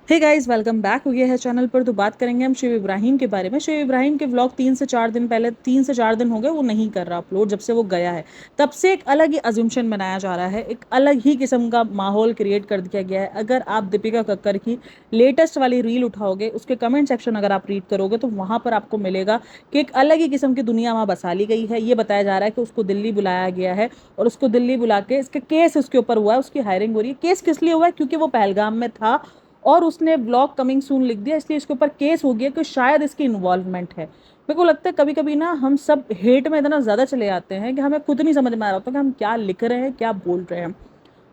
Hey guys, welcome back हो गया है चैनल पर। तो बात करेंगे हम शिव इब्राहिम के बारे में। शिव इब्राहिम के व्लॉग 3 से 4 दिन पहले, 3 से 4 दिन हो गए वो नहीं कर रहा अपलोड। जब से वो गया है तब से एक अलग ही अजम्पशन बनाया जा रहा है, एक अलग ही किस्म का माहौल क्रिएट कर दिया गया है। अगर आप दीपिका कक्कर की लेटेस्ट वाली रील उठाओगे, उसके कमेंट सेक्शन अगर आप रीड करोगे तो वहाँ पर आपको मिलेगा कि एक अलग ही किस्म की दुनिया वहाँ बसा ली गई है। ये बताया जा रहा है कि उसको दिल्ली बुलाया गया है और उसको दिल्ली बुला के इसके केस उसके ऊपर हुआ है, उसकी हायरिंग हो रही है। केस किस लिए हुआ है? क्योंकि वो पहलगाम में था और उसने ब्लॉग कमिंग सून लिख दिया, इसलिए इसके ऊपर केस हो गया कि शायद इसकी इन्वॉल्वमेंट है। मेरे को लगता है कभी कभी ना हम सब हेट में इतना ज़्यादा चले जाते हैं कि हमें खुद नहीं समझ में आ रहा होता कि हम क्या लिख रहे हैं, क्या बोल रहे हैं।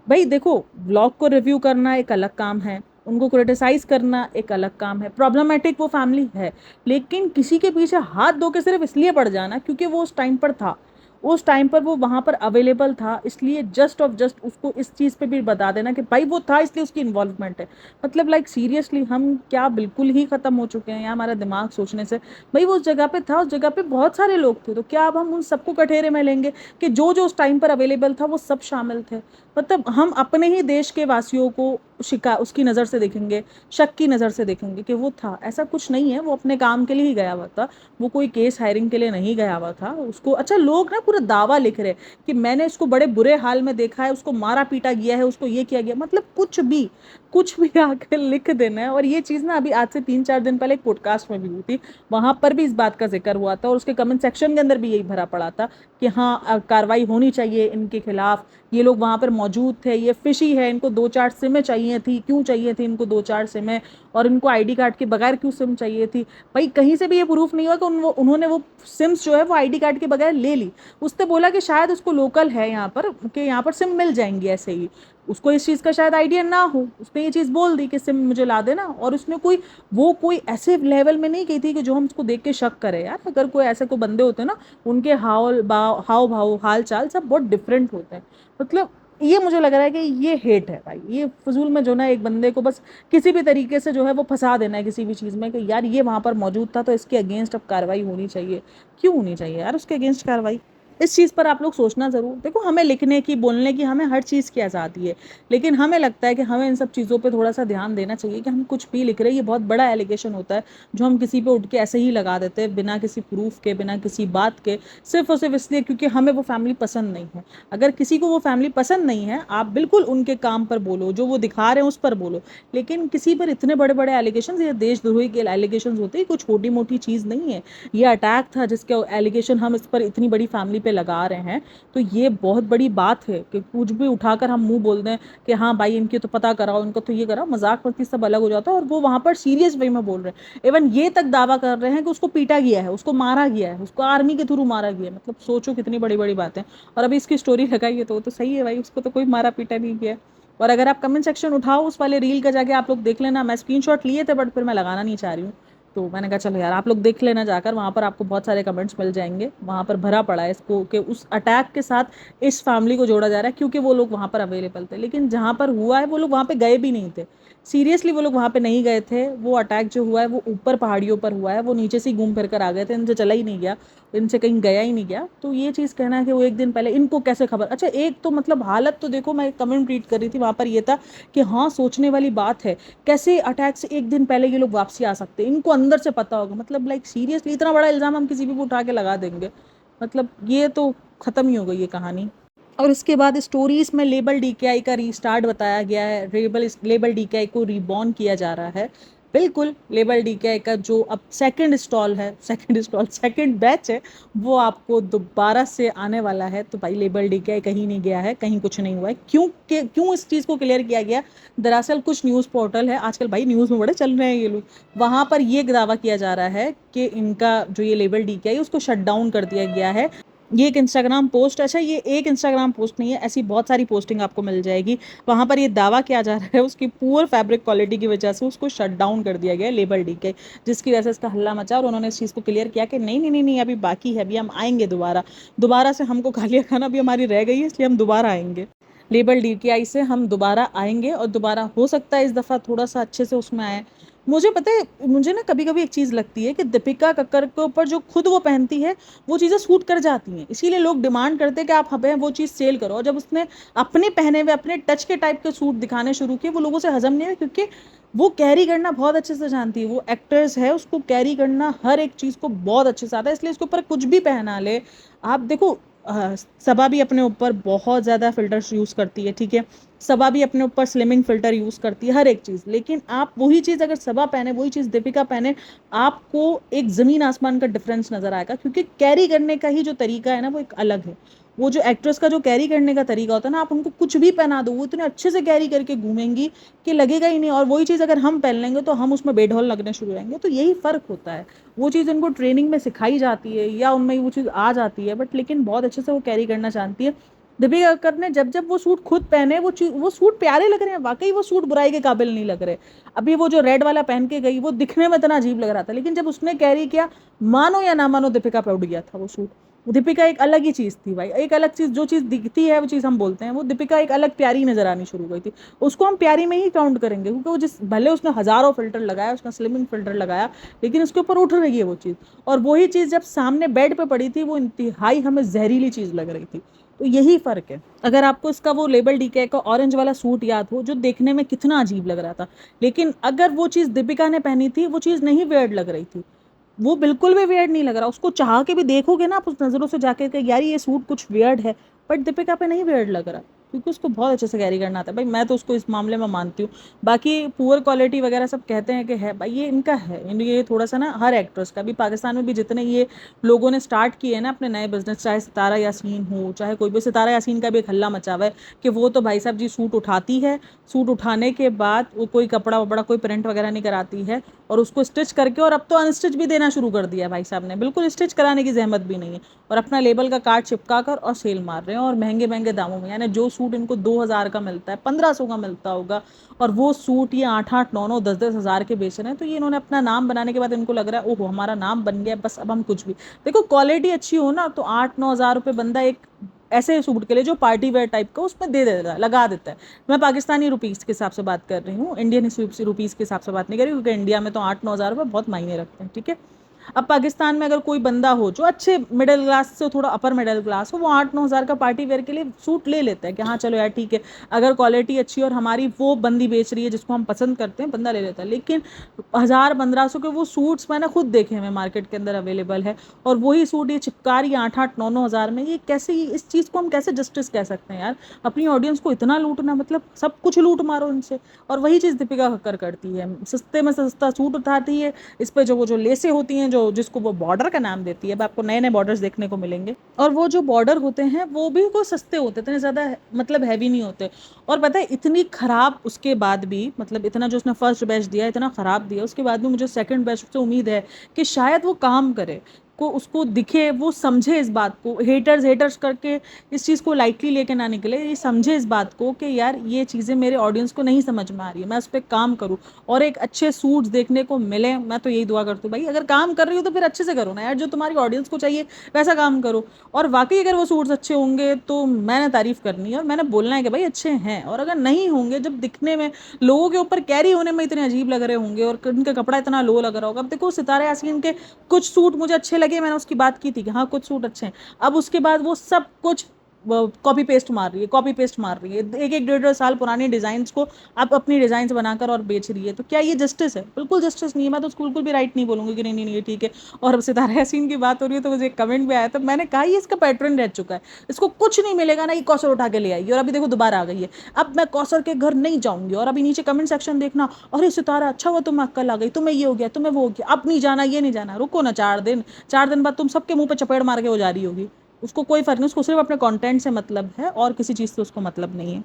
भाई देखो, ब्लॉग को रिव्यू करना एक अलग काम है, उनको क्रिटिसाइज करना एक अलग काम है। प्रॉब्लमेटिक वो फैमिली है, लेकिन किसी के पीछे हाथ धो के सिर्फ इसलिए पड़ जाना क्योंकि वो उस टाइम पर था, उस टाइम पर वो वहां पर अवेलेबल था, इसलिए जस्ट ऑफ जस्ट उसको इस चीज़ पे भी बता देना कि भाई वो था इसलिए उसकी इन्वॉल्वमेंट है। मतलब लाइक सीरियसली हम क्या बिल्कुल ही खत्म हो चुके हैं यहाँ, हमारा दिमाग सोचने से। भाई वो उस जगह पे था, उस जगह पे बहुत सारे लोग थे, तो क्या अब हम उन सबको कठेरे में लेंगे कि जो जो उस टाइम पर अवेलेबल था वो सब शामिल थे? मतलब हम अपने ही देश के वासियों को शिका उसकी नज़र से देखेंगे, शक की नज़र से देखेंगे कि वो था। ऐसा कुछ नहीं है, वो अपने काम के लिए ही गया हुआ था, वो कोई केस हायरिंग के लिए नहीं गया हुआ था। उसको अच्छा, लोग ना पूरा दावा लिख रहे कि मैंने इसको बड़े बुरे हाल में देखा है, उसको मारा पीटा गया है, उसको ये किया गया। मतलब कुछ भी आकर लिख देना है। और ये चीज़ ना अभी आज से 3 4 दिन पहले एक पॉडकास्ट में भी हुई थी, वहां पर भी इस बात का जिक्र हुआ था और उसके कमेंट सेक्शन के अंदर भी यही भरा पड़ा था कि हाँ कार्रवाई होनी चाहिए इनके खिलाफ, ये लोग वहां पर मौजूद थे, ये फिशी है, इनको 2 4 सिमें चाहिए थी, क्यों चाहिए थी इनको 2 4 सिमें, और इनको आईडी कार्ड के बगैर क्यों सिम चाहिए थी? भाई कहीं से भी ये प्रूफ नहीं हुआ कि उन्होंने वो सिम्स जो है वो आईडी कार्ड के बगैर ले ली। उसने बोला कि शायद उसको लोकल है यहाँ पर, कि यहाँ पर सिम मिल जाएंगी ऐसे ही। उसको इस चीज़ का शायद आइडिया ना हो, उसने ये चीज़ बोल दी कि सिम मुझे ला देना। और उसने कोई ऐसे लेवल में नहीं की थी कि जो हम उसको देख के शक करें। यार अगर कोई ऐसे कोई बंदे होते हैं ना, उनके हाव भाव हाल चाल सब बहुत डिफरेंट होते हैं। मतलब ये मुझे लग रहा है कि ये हेट है भाई, ये फजूल में जो ना एक बंदे को बस किसी भी तरीके से जो है वो फंसा देना है किसी भी चीज़ में कि यार ये वहाँ पर मौजूद था तो इसके अगेंस्ट अब कार्रवाई होनी चाहिए। क्यों होनी चाहिए यार उसके अगेंस्ट कार्रवाई? इस चीज़ पर आप लोग सोचना ज़रूर। देखो, हमें लिखने की, बोलने की, हमें हर चीज़ की आज़ादी है, लेकिन हमें लगता है कि हमें इन सब चीज़ों पे थोड़ा सा ध्यान देना चाहिए कि हम कुछ भी लिख रहे हैं। ये बहुत बड़ा एलिगेशन होता है जो हम किसी पे उठ के ऐसे ही लगा देते हैं, बिना किसी प्रूफ के, बिना किसी बात के, सिर्फ और सिर्फ इसलिए क्योंकि हमें वो फैमिली पसंद नहीं है। अगर किसी को वो फैमिली पसंद नहीं है, आप बिल्कुल उनके काम पर बोलो, जो वो दिखा रहे हैं उस पर बोलो, लेकिन किसी पर इतने बड़े बड़े एलिगेशन, ये देशद्रोही के एलिगेशन होते हैं, कोई छोटी मोटी चीज़ नहीं है। ये अटैक था जिसके एलिगेशन हम इस पर इतनी बड़ी फैमिली पे लगा रहे हैं, तो ये बहुत बड़ी बात है कि कुछ भी उठाकर हम मुंह बोल दें कि हाँ भाई इनकी तो पता कराओ, इनको तो ये कराओ। मजाक मस्ती सब अलग हो जाता है और वो वहां पर सीरियस वे में बोल रहे हैं। इवन ये तक दावा कर रहे हैं कि उसको पीटा गया है, उसको मारा गया है, उसको आर्मी के थ्रू मारा गया है। मतलब सोचो कितनी बड़ी बड़ी बात है। और अभी इसकी स्टोरी लगाई है तो वो तो सही है भाई, उसको तो कोई मारा पीटा नहीं किया। और अगर आप कमेंट सेक्शन उठाओ उस वाले रील का, जाके आप लोग देख लेना। मैं स्क्रीनशॉट लिए थे बट फिर मैं लगाना नहीं चाह रही हूँ, तो मैंने कहा चलो यार आप लोग देख लेना जाकर, वहाँ पर आपको बहुत सारे कमेंट्स मिल जाएंगे। वहाँ पर भरा पड़ा है इसको कि उस अटैक के साथ इस फैमिली को जोड़ा जा रहा है क्योंकि वो लोग वहाँ पर अवेलेबल थे, लेकिन जहाँ पर हुआ है वो लोग वहाँ पे गए भी नहीं थे। सीरियसली वो लोग वहाँ पे नहीं गए थे। वो अटैक जो हुआ है वो ऊपर पहाड़ियों पर हुआ है, वो नीचे से ही घूम फिर कर आ गए थे, इनसे चला ही नहीं गया, इनसे कहीं गया ही नहीं गया। तो ये चीज़ कहना है कि वो एक दिन पहले इनको कैसे खबर। अच्छा एक तो मतलब हालत तो देखो, मैं कमेंट रीड कर रही थी, वहाँ पर ये था कि हाँ सोचने वाली बात है, कैसे अटैक से एक दिन पहले ये लोग वापसी आ सकते हैं, इनको अंदर से पता होगा। मतलब लाइक सीरियसली इतना बड़ा इल्ज़ाम हम किसी भी उठा के लगा देंगे? मतलब ये तो ख़त्म ही हो गई ये कहानी। और इसके बाद स्टोरीज में लेबल डीकेआई का रीस्टार्ट बताया गया है, लेबल डीकेआई को रीबॉर्न किया जा रहा है। बिल्कुल, लेबल डीकेआई का जो अब सेकंड बैच है, वो आपको दोबारा से आने वाला है। तो भाई लेबल डीकेआई कहीं नहीं गया है, कहीं कुछ नहीं हुआ है। क्यों इस चीज़ को क्लियर किया गया? दरअसल कुछ न्यूज़ पोर्टल है, आजकल भाई न्यूज़ में बड़े चल रहे हैं ये लोग, वहाँ पर ये दावा किया जा रहा है कि इनका जो ये लेबल डीकेआई उसको शट डाउन कर दिया गया है। ये एक इंस्टाग्राम पोस्ट, अच्छा ये एक इंस्टाग्राम पोस्ट नहीं है, ऐसी बहुत सारी पोस्टिंग आपको मिल जाएगी। वहाँ पर ये दावा किया जा रहा है उसकी पुअर फैब्रिक क्वालिटी की वजह से उसको शट डाउन कर दिया गया है लेबल डी के, जिसकी वजह से इसका हल्ला मचा। और उन्होंने इस चीज़ को क्लियर किया कि नहीं नहीं नहीं नहीं, अभी बाकी है, अभी हम आएंगे दोबारा। दोबारा से हमको गालियाँ खाना अभी हमारी रह गई है, इसलिए हम दोबारा आएंगे। लेबल डीकेआई से हम दोबारा आएंगे और दोबारा हो सकता है इस दफ़ा थोड़ा सा अच्छे से उसमें आए। मुझे पता है, मुझे ना कभी कभी एक चीज़ लगती है कि दीपिका कक्कर के ऊपर जो खुद वो पहनती है वो चीज़ें सूट कर जाती हैं, इसीलिए लोग डिमांड करते हैं कि आप हमें वो चीज़ सेल करो। और जब उसने अपने पहने हुए अपने टच के टाइप के सूट दिखाने शुरू किए, वो लोगों से हजम नहीं हुए, क्योंकि वो कैरी करना बहुत अच्छे से जानती है, वो एक्ट्रेस है, उसको कैरी करना हर एक चीज़ को बहुत अच्छे से आता है, इसलिए इसके ऊपर कुछ भी पहना ले। आप देखो, सबा भी अपने ऊपर बहुत ज़्यादा फिल्टर्स यूज़ करती है, ठीक है, सबा भी अपने ऊपर स्लिमिंग फिल्टर यूज़ करती है, हर एक चीज़। लेकिन आप वही चीज़ अगर सबा पहने, वही चीज़ दीपिका पहने, आपको एक ज़मीन आसमान का डिफरेंस नज़र आएगा, क्योंकि कैरी करने का ही जो तरीका है ना वो एक अलग है। वो जो एक्ट्रेस का जो कैरी करने का तरीका होता है ना, आप उनको कुछ भी पहना दो, वो इतने अच्छे से कैरी करके घूमेंगी कि लगेगा ही नहीं। और वही चीज़ अगर हम पहन लेंगे तो हम उसमें बेढौल लगने शुरू हो जाएंगे। तो यही फ़र्क होता है, वो चीज़ उनको ट्रेनिंग में सिखाई जाती है या उनमें वो चीज़ आ जाती है, बट लेकिन बहुत अच्छे से वो कैरी करना जानती है। दीपिका कक्कर ने जब जब वो सूट खुद पहने, वो सूट प्यारे लग रहे हैं, वाकई वो सूट बुराई के काबिल नहीं लग रहे। अभी वो जो रेड वाला पहन के गई, वो दिखने में इतना अजीब लग रहा था, लेकिन जब उसने कैरी किया, मानो या ना मानो, दीपिका पे उड़ गया था वो सूट। दीपिका एक अलग ही चीज़ थी भाई, एक अलग चीज़, जो चीज़ दिखती है वो चीज़ हम बोलते हैं, वो दीपिका एक अलग प्यारी नजर आनी शुरू हो गई थी। उसको हम प्यारी में ही काउंट करेंगे, क्योंकि वो जिस भले उसने हज़ारों फिल्टर लगाया, उसने स्लिमिंग फिल्टर लगाया, लेकिन उसके ऊपर उठ रही है वो चीज़। और वही चीज़ जब सामने बेड पे पड़ी थी, वो इंतहाई हमें जहरीली चीज़ लग रही थी। तो यही फ़र्क है। अगर आपको इसका वो लेबल डीके का ऑरेंज वाला सूट याद हो, जो देखने में कितना अजीब लग रहा था, लेकिन अगर वो चीज़ दीपिका ने पहनी थी, वो चीज़ नहीं वियर्ड लग रही थी, वो बिल्कुल भी वियर्ड नहीं लग रहा। उसको चाह के भी देखोगे ना आप उस नज़रों से जाके कि यार ये सूट कुछ वियर्ड है, बट दीपिका पे नहीं वियर्ड लग रहा, क्योंकि उसको बहुत अच्छे से कैरी करना आता है भाई। मैं तो उसको इस मामले में मानती हूँ। बाकी पुअर क्वालिटी वगैरह सब कहते हैं कि है भाई, ये इनका है, ये थोड़ा सा ना हर एक्ट्रेस का भी, पाकिस्तान में भी जितने ये लोगों ने स्टार्ट किए हैं ना अपने नए बिजनेस, चाहे सितारा यासीन हो, चाहे कोई भी, सितारा यासीन का भी एक हल्ला मचा हुआ है कि वो तो भाई साहब जी सूट उठाती है, सूट उठाने के बाद वो कोई कपड़ा वपड़ा कोई प्रिंट वगैरह नहीं कराती है, और उसको स्टिच करके, और अब तो अनस्टिच भी देना शुरू कर दिया भाई साहब ने, बिल्कुल स्टिच कराने की जहमत भी नहीं है, और अपना लेबल का कार्ड चिपका कर और सेल मार रहे हैं, और महंगे महंगे दामों में। यानी जो सूट इनको 2,000 का मिलता है, 1,500 का मिलता होगा, और वो सूट ये 8-8, 9-9, 10-10 हज़ार के बेच रहे हैं। तो ये इन्होंने अपना नाम बनाने के बाद इनको लग रहा है ओहो हमारा नाम बन गया, बस अब हम कुछ भी, देखो क्वालिटी अच्छी हो ना, तो 8-9 हज़ार रुपये बंदा एक ऐसे सूट के लिए जो पार्टी वेयर टाइप का, उसमें दे देता है, लगा देता है। मैं पाकिस्तानी रुपीज़ के हिसाब से बात कर रही हूँ, इंडियन रुपीज़ के हिसाब से बात नहीं कर रही, क्योंकि इंडिया में तो 8-9 हज़ार रुपये बहुत मायने रखते हैं, ठीक है। अब पाकिस्तान में अगर कोई बंदा हो जो अच्छे मिडिल क्लास से थोड़ा अपर मिडिल क्लास हो, वो 8-9 हज़ार का पार्टी वेयर के लिए सूट ले लेता है कि हाँ चलो यार ठीक है, अगर क्वालिटी अच्छी और हमारी वो बंदी बेच रही है जिसको हम पसंद करते हैं, बंदा ले लेता है। लेकिन 1,000-1,500 के वो सूट्स मैंने खुद देखे हैं, मार्केट के अंदर अवेलेबल है, और वही सूट ये चिपका रही है 8-8, 9-9 हज़ार में। ये कैसे, इस चीज़ को हम कैसे जस्टिस कह सकते हैं यार? अपनी ऑडियंस को इतना लूटना, मतलब सब कुछ लूट मारो इनसे। और वही चीज़ दीपिका कक्कर करती है, सस्ते में सस्ता सूट उठाती है, इस पे जो वो जो लेसें होती हैं, जो जिसको वो बॉर्डर का नाम देती है, अब आपको नए नए बॉर्डर्स देखने को मिलेंगे, और वो जो बॉर्डर होते हैं वो भी कोई सस्ते होते, इतने ज़्यादा मतलब हैवी नहीं होते। और पता है इतनी ख़राब उसके बाद भी, मतलब इतना जो उसने फर्स्ट बैच दिया, इतना ख़राब दिया, उसके बाद भी मुझे सेकंड बैच से उम्मीद है कि शायद वो काम करे, को उसको दिखे, वो समझे इस बात को, हेटर्स हेटर्स करके इस चीज़ को लाइटली लेके ना निकले, ये समझे इस बात को कि यार ये चीज़ें मेरे ऑडियंस को नहीं समझ में आ रही है, मैं उस पर काम करूँ और एक अच्छे सूट्स देखने को मिले। मैं तो यही दुआ करती हूँ भाई, अगर काम कर रही हो तो फिर अच्छे से करो ना यार, जो तुम्हारी ऑडियंस को चाहिए वैसा काम करो। और वाकई अगर वो सूट्स अच्छे होंगे तो मैंने तारीफ़ करनी है और मैंने बोलना है कि भाई अच्छे हैं, और अगर नहीं होंगे, जब दिखने में लोगों के ऊपर कैरी होने में इतने अजीब लग रहे होंगे और उनका कपड़ा इतना लो लग रहा होगा। अब देखो सितारा यासीन के कुछ सूट मुझे अच्छे लगे, मैंने उसकी बात की थी कि हाँ कुछ सूट अच्छे हैं, अब उसके बाद वो सब कुछ कॉपी पेस्ट मार रही है, कॉपी पेस्ट मार रही है, एक एक 1.5 साल पुरानी डिज़ाइंस को आप अपनी डिज़ाइंस बनाकर और बेच रही है। तो क्या ये जस्टिस है? बिल्कुल जस्टिस नहीं है। मैं तो उसको बिल्कुल भी राइट नहीं बोलूँगी कि नहीं नहीं नहीं ये ठीक है। और अब सितारा यासीन की बात हो रही है तो मुझे एक कमेंट भी आया था, मैंने कहा ये इसका पैटर्न रह चुका है, इसको कुछ नहीं मिलेगा ना, ये कौसर उठा के ले आएगी, और अभी देखो दोबारा आ गई है, अब मैं कौसर के घर नहीं जाऊँगी। और अभी नीचे कमेंट सेक्शन देखना, अरे सितारा अच्छा हुआ तुम कल आ गई, तुम्हें ये हो गया, तुम्हें वो हो गया, अब नहीं जाना, ये नहीं जाना, रुको ना 4 दिन, 4 दिन बाद तुम सबके मुंह पे चपेड़ मार के वो जा रही होगी। उसको कोई फ़र्क नहीं, उसको सिर्फ अपने कंटेंट से मतलब है और किसी चीज़ से उसको मतलब नहीं है।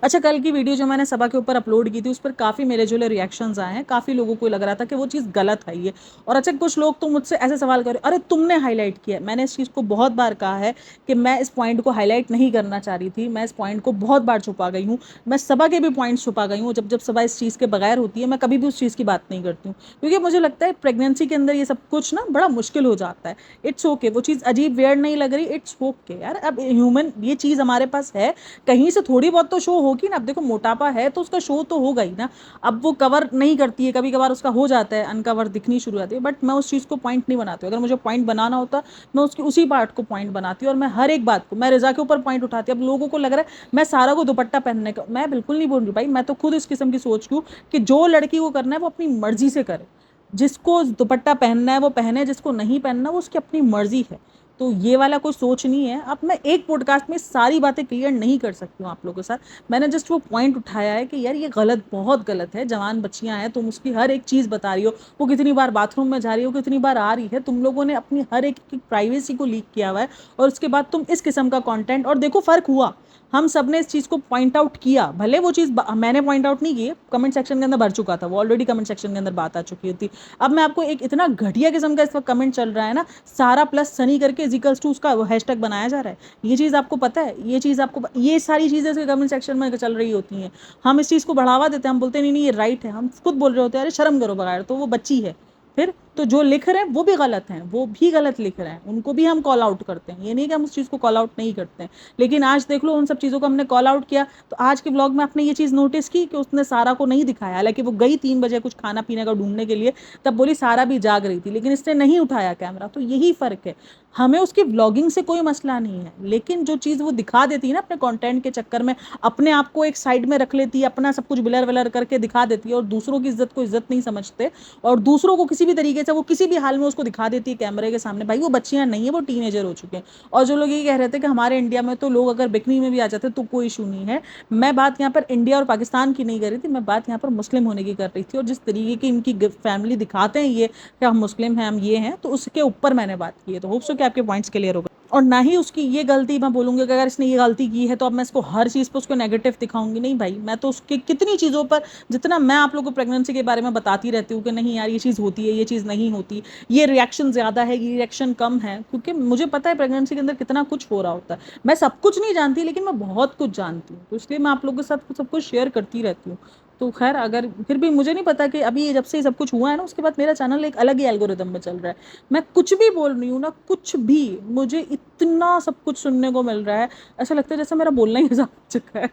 अच्छा, कल की वीडियो जो मैंने सबा के ऊपर अपलोड की थी, उस पर काफ़ी मेरे जो रिएक्शंस आए हैं, काफ़ी लोगों को लग रहा था कि वो चीज़ गलत है ये। और अच्छा कुछ लोग तो मुझसे ऐसे सवाल कर रहे, अरे तुमने हाईलाइट किया। मैंने इस चीज़ को बहुत बार कहा है कि मैं इस पॉइंट को हाईलाइट नहीं करना चाह रही थी, मैं इस पॉइंट को बहुत बार छुपा गई हूँ, मैं सबा के भी पॉइंट्स छुपा गई हूँ। जब जब सबा इस चीज़ के बगैर होती है, मैं कभी भी उस चीज़ की बात नहीं करती हूँ, क्योंकि मुझे लगता है प्रेगनेंसी के अंदर ये सब कुछ ना बड़ा मुश्किल हो जाता है। इट्स ओके, वो चीज़ अजीब वियर्ड नहीं लग रही, इट्स ओके यार, अब ह्यूमन ये चीज़ हमारे पास है, कहीं से थोड़ी बहुत तो शो होगी ना। अब देखो मोटापा है तो उसका शो तो होगा ही ना। अब वो कवर नहीं करती है, कभी कभार उसका हो जाता है, अनकवर दिखनी शुरू हो जाती है, बट मैं उस चीज़ को पॉइंट नहीं बनाती हूँ। अगर मुझे पॉइंट बनाना होता मैं उसकी उसी पार्ट को पॉइंट बनाती हूँ, और मैं हर एक बात को, मैं रिजा के ऊपर पॉइंट उठाती हूँ। अब लोगों को लग रहा है मैं सारा को दुपट्टा पहनने का, मैं बिल्कुल नहीं बोल रही भाई, मैं तो खुद इस किस्म की सोच की हूँ कि जो लड़की को करना है वो अपनी मर्जी से करे। जिसको दुपट्टा पहनना है वो पहने, जिसको नहीं पहनना वो उसकी अपनी मर्जी है। तो ये वाला कोई सोच नहीं है। अब मैं एक पॉडकास्ट में सारी बातें क्लियर नहीं कर सकती हूँ आप लोगों के साथ। मैंने जस्ट वो पॉइंट उठाया है कि यार ये गलत, बहुत गलत है। जवान बच्चियां हैं, तुम उसकी हर एक चीज़ बता रही हो, वो कितनी बार बाथरूम में जा रही हो, कितनी बार आ रही है, तुम लोगों ने अपनी हर एक की प्राइवेसी को लीक किया हुआ है, और उसके बाद तुम इस किस्म का कंटेंट। और देखो फ़र्क हुआ, हम सब ने इस चीज़ को पॉइंट आउट किया, भले वो चीज़ मैंने पॉइंट आउट नहीं की, कमेंट सेक्शन के अंदर भर चुका था वो, ऑलरेडी कमेंट सेक्शन के अंदर बात आ चुकी थी। अब मैं आपको एक इतना घटिया किस्म का इस वक्त कमेंट चल रहा है ना, सारा प्लस सनी करके इजिकल्स टू उसका हैशटैग बनाया जा रहा है। ये चीज़ आपको पता है, ये चीज़ आपको, ये सारी चीज़ें इसके कमेंट सेक्शन में चल रही होती हैं। हम इस चीज़ को बढ़ावा देते हैं, हम बोलते नहीं नहीं ये राइट है, हम खुद बोल रहे होते हैं अरे शर्म करो बगैर, तो वो बच्ची है। फिर तो जो लिख रहे हैं वो भी गलत हैं, वो भी गलत लिख रहे हैं, उनको भी हम कॉल आउट करते हैं। ये नहीं कि हम उस चीज़ को कॉल आउट नहीं करते हैं, लेकिन आज देख लो उन सब चीज़ों को हमने कॉल आउट किया। तो आज के व्लॉग में आपने ये चीज़ नोटिस की कि उसने सारा को नहीं दिखाया, हालांकि वो गई 3 बजे कुछ खाना पीने का ढूंढने के लिए, तब बोली सारा भी जाग रही थी, लेकिन इसने नहीं उठाया कैमरा। तो यही फ़र्क है। हमें उसकी व्लॉगिंग से कोई मसला नहीं है, लेकिन जो चीज़ वो दिखा देती है ना अपने कंटेंट के चक्कर में, अपने आप को एक साइड में रख लेती है, अपना सब कुछ बिलर विलर करके दिखा देती है, और दूसरों की इज्जत को इज्जत नहीं समझते, और दूसरों को किसी भी तरीके से वो किसी भी हाल में उसको दिखा देती है कैमरे के सामने। भाई वो बच्चियां नहीं है, वो टीनेजर हो चुके हैं। और जो लोग ये कह रहे थे कि हमारे इंडिया में तो लोग अगर बिकनी में भी आ जाते तो कोई इशू नहीं है, मैं बात यहाँ पर इंडिया और पाकिस्तान की नहीं कर रही थी, मैं बात यहाँ पर मुस्लिम होने की कर रही थी। और जिस तरीके की इनकी फैमिली दिखाते हैं ये कि हम मुस्लिम हैं, हम ये हैं, तो उसके ऊपर मैंने बात की है। तो होप सो कि आपके पॉइंट्स क्लियर हो गए। और ना ही उसकी ये गलती मैं बोलूँगी कि अगर इसने ये गलती की है तो अब मैं इसको हर चीज़ पर उसको नेगेटिव दिखाऊंगी, नहीं भाई। मैं तो उसके कितनी चीज़ों पर, जितना मैं आप लोगों को प्रेगनेंसी के बारे में बताती रहती हूँ कि नहीं यार ये चीज़ होती है, ये चीज़ नहीं होती, ये रिएक्शन ज़्यादा है, ये रिएक्शन कम है, क्योंकि मुझे पता है प्रेगनेंसी के अंदर कितना कुछ हो रहा होता है। मैं सब कुछ नहीं जानती, लेकिन मैं बहुत कुछ जानती हूँ, तो इसलिए मैं आप लोगों के साथ सब कुछ शेयर करती रहती हूँ। तो खैर, अगर फिर भी मुझे नहीं पता कि अभी जब से ये सब कुछ हुआ है ना, उसके बाद मेरा चैनल एक अलग ही एल्गोरिदम में चल रहा है। मैं कुछ भी बोल रही हूँ ना, कुछ भी, मुझे इतना सब कुछ सुनने को मिल रहा है, ऐसा लगता है जैसे मेरा बोलना ही ऐसा हो चुका है।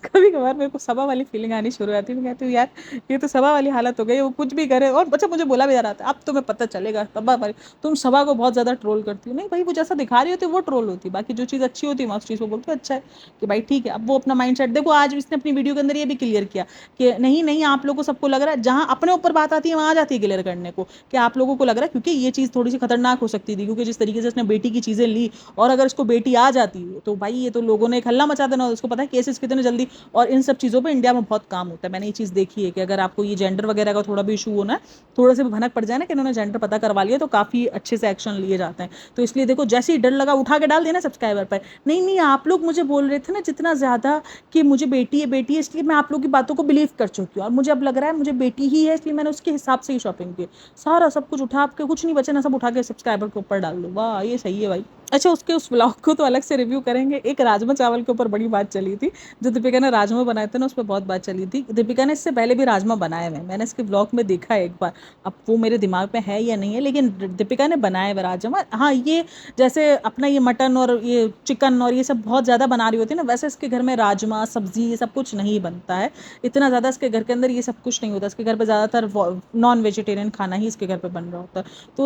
कभी कभार मेरे को सभा वाली फीलिंग आनी शुरू हो जाती है। मैं कहती हूँ यार ये तो सभा वाली हालत हो गई, वो कुछ भी करे। और अच्छा, मुझे बोला भी जा रहा था अब तुम्हें पता चलेगा सभा वाली, तुम सभा को बहुत ज़्यादा ट्रोल करती हो। नहीं भाई, वो जैसा दिखा रही होती है वो ट्रोल होती है, बाकी जो चीज़ अच्छी होती है मैं उस चीज़ को बोलती हूँ अच्छा है कि भाई ठीक है। अब वो अपना माइंड सेट देखो, आज इसने अपनी वीडियो के अंदर ये भी क्लियर किया कि नहीं नहीं आप लोगों को सबको लग रहा है, जहाँ अपने ऊपर बात आती है वहाँ आ जाती है क्लियर करने को, कि आप लोगों को लग रहा है, क्योंकि ये चीज़ थोड़ी सी खतरनाक हो सकती थी, क्योंकि जिस तरीके से उसने बेटी की चीज़ें ली, और अगर इसको बेटी आ जाती तो भाई ये तो लोगों ने एक हल्ला मचा देना। उसको पता है केसेस कितने जल्दी, और इन सब चीज़ों पे इंडिया में बहुत काम होता है। मैंने ये चीज़ देखी है कि अगर आपको ये जेंडर वगैरह का थोड़ा भी इशू होना है, थोड़ा से भी भनक पड़ जाए ना कि इन्होंने जेंडर पता करवा लिया, तो काफ़ी अच्छे से एक्शन लिए जाते हैं। तो इसलिए देखो, जैसे ही डर लगा उठा के डाल देना सब्सक्राइबर पर। नहीं नहीं, आप लोग मुझे बोल रहे थे ना जितना ज़्यादा कि मुझे बेटी है बेटी है, इसलिए मैं आप लोग की बातों को बिलीव कर चुकी हूँ, और मुझे अब लग रहा है मुझे बेटी ही है, इसलिए मैंने उसके हिसाब से ही शॉपिंग की। सारा सब कुछ उठा के, कुछ नहीं बचे ना, सब उठा के सब्सक्राइबर के ऊपर डाल दो। वाह, ये सही है भाई। अच्छा, उसके उस व्लॉग को तो अलग से रिव्यू करेंगे। एक राजमा चावल के ऊपर बड़ी बात चली थी, जो दीपिका ने राजमा बनाए थे ना, उस पर बहुत बात चली थी। दीपिका ने इससे पहले भी राजमा बनाए हुए, मैंने इसके व्लॉग में देखा है एक बार। अब वो मेरे दिमाग में है या नहीं है, लेकिन दीपिका ने बनाए हुए राजमा। हाँ, ये जैसे अपना ये मटन और ये चिकन और ये सब बहुत ज़्यादा बना रही होती है ना, वैसे इसके घर में राजमा सब्जी ये सब कुछ नहीं बनता है। इतना ज़्यादा इसके घर के अंदर ये सब कुछ नहीं होता। इसके घर पर ज़्यादातर नॉन वेजिटेरियन खाना ही इसके घर पर बन रहा होता है। तो